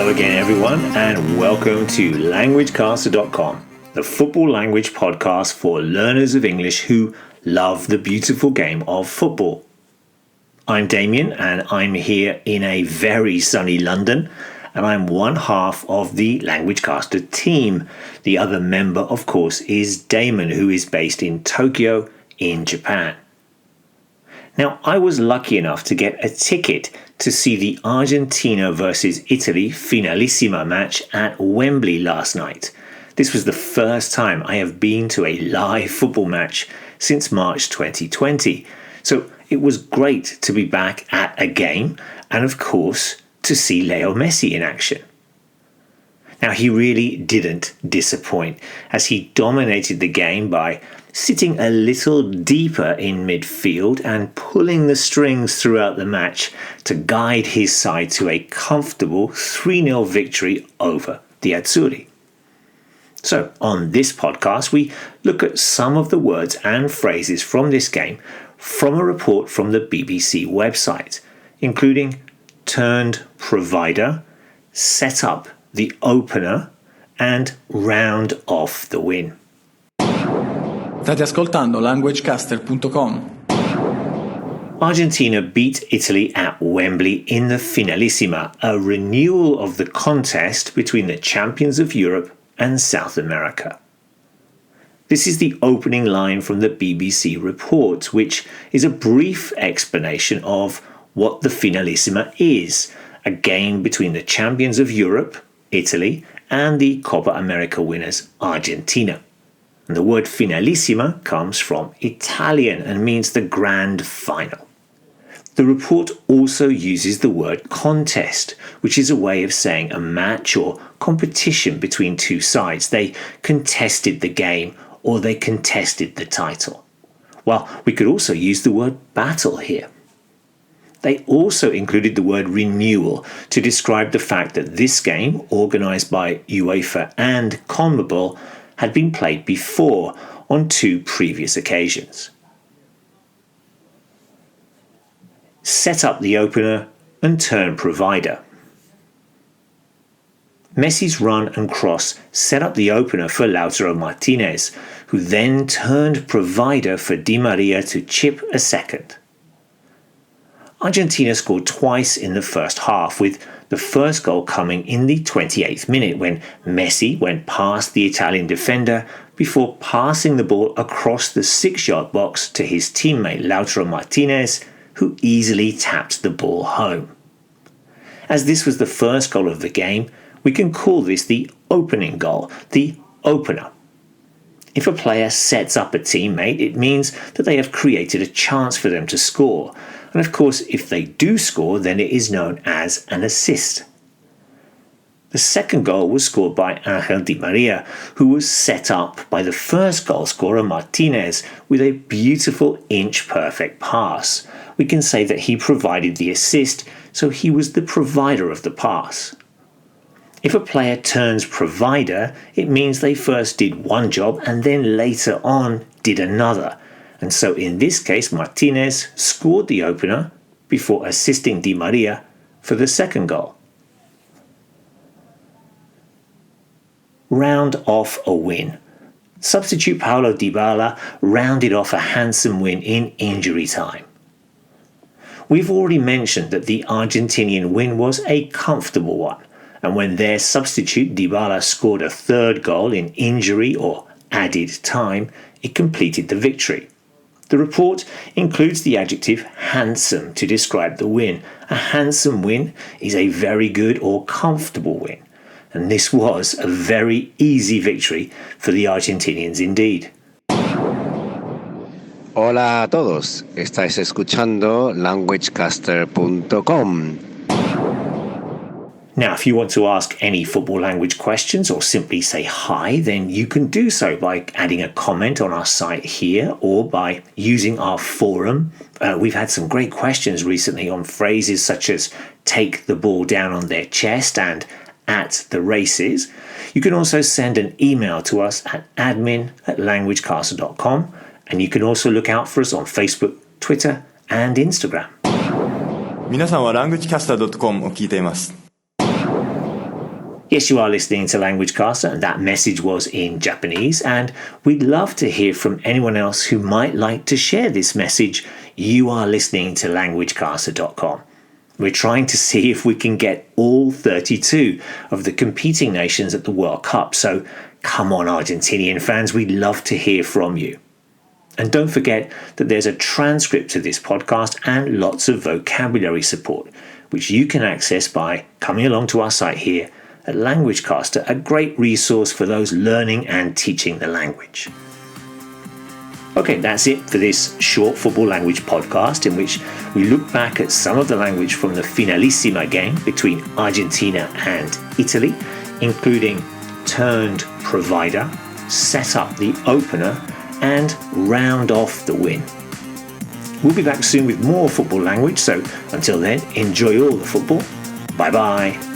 Hello again, everyone, and welcome to LanguageCaster.com, the football language podcast for learners of English who love the beautiful game of football. I'm Damien, and I'm here in a very sunny London, and I'm one half of the LanguageCaster team. The other member, of course, is Damon, who is based in Tokyo in Japan. Now, I was lucky enough to get a ticket to see the Argentina versus Italy Finalissima match at Wembley last night. This was the first time I have been to a live football match since March 2020. So it was great to be back at a game and, of course, to see Leo Messi in action. Now, he really didn't disappoint as he dominated the game by sitting a little deeper in midfield and pulling the strings throughout the match to guide his side to a comfortable 3-0 victory over the Azzurri. So, on this podcast, we look at some of the words and phrases from this game from a report from the BBC website, including turned provider, set up the opener, and round off the win. State ascoltando LanguageCaster.com. Argentina beat Italy at Wembley in the Finalissima, a renewal of the contest between the champions of Europe and South America. This is the opening line from the BBC report, which is a brief explanation of what the Finalissima is, a game between the champions of Europe, Italy, and the Copa America winners, Argentina. And the word Finalissima comes from Italian and means the grand final. The report also uses the word contest, which is a way of saying a match or competition between two sides. They contested the game or they contested the title. Well, we could also use the word battle here. They also included the word renewal to describe the fact that this game, organised by UEFA and CONMEBOL, had been played before on 2 previous occasions. Set up the opener and turn provider. Messi's run and cross set up the opener for Lautaro Martinez, who then turned provider for Di Maria to chip a second. Argentina scored twice in the first half, with the first goal coming in the 28th minute when Messi went past the Italian defender before passing the ball across the 6-yard box to his teammate Lautaro Martinez, who easily tapped the ball home. As this was the first goal of the game, we can call this the opening goal, the opener. If a player sets up a teammate, it means that they have created a chance for them to score. And of course, if they do score, then it is known as an assist. The second goal was scored by Angel Di Maria, who was set up by the first goal scorer Martinez with a beautiful inch-perfect pass. We can say that he provided the assist, so he was the provider of the pass. If a player turns provider, it means they first did one job and then later on did another. And so in this case, Martinez scored the opener before assisting Di Maria for the second goal. Round off a win. Substitute Paulo Dybala rounded off a handsome win in injury time. We've already mentioned that the Argentinian win was a comfortable one, and when their substitute Dybala scored a third goal in injury or added time, it completed the victory. The report includes the adjective handsome to describe the win. A handsome win is a very good or comfortable win. And this was a very easy victory for the Argentinians indeed. Hola a todos, estáis escuchando LanguageCaster.com. Now, if you want to ask any football language questions or simply say hi, then you can do so by adding a comment on our site here or by using our forum. We've had some great questions recently on phrases such as take the ball down on their chest and at the races. You can also send an email to us at admin@languagecaster.com, and you can also look out for us on Facebook, Twitter and Instagram. 皆さんは LanguageCaster.com を聞いています。Yes, you are listening to Language Caster, and that message was in Japanese, and we'd love to hear from anyone else who might like to share this message. You are listening to languagecaster.com. We're trying to see if we can get all 32 of the competing nations at the World Cup, so come on, Argentinian fans, we'd love to hear from you. And don't forget that there's a transcript to this podcast and lots of vocabulary support, which you can access by coming along to our site here at LanguageCaster, a great resource for those learning and teaching the language. Okay, that's it for this short football language podcast in which we look back at some of the language from the Finalissima game between Argentina and Italy, including turned provider, set up the opener, and round off the win. We'll be back soon with more football language, so until then, enjoy all the football. Bye bye.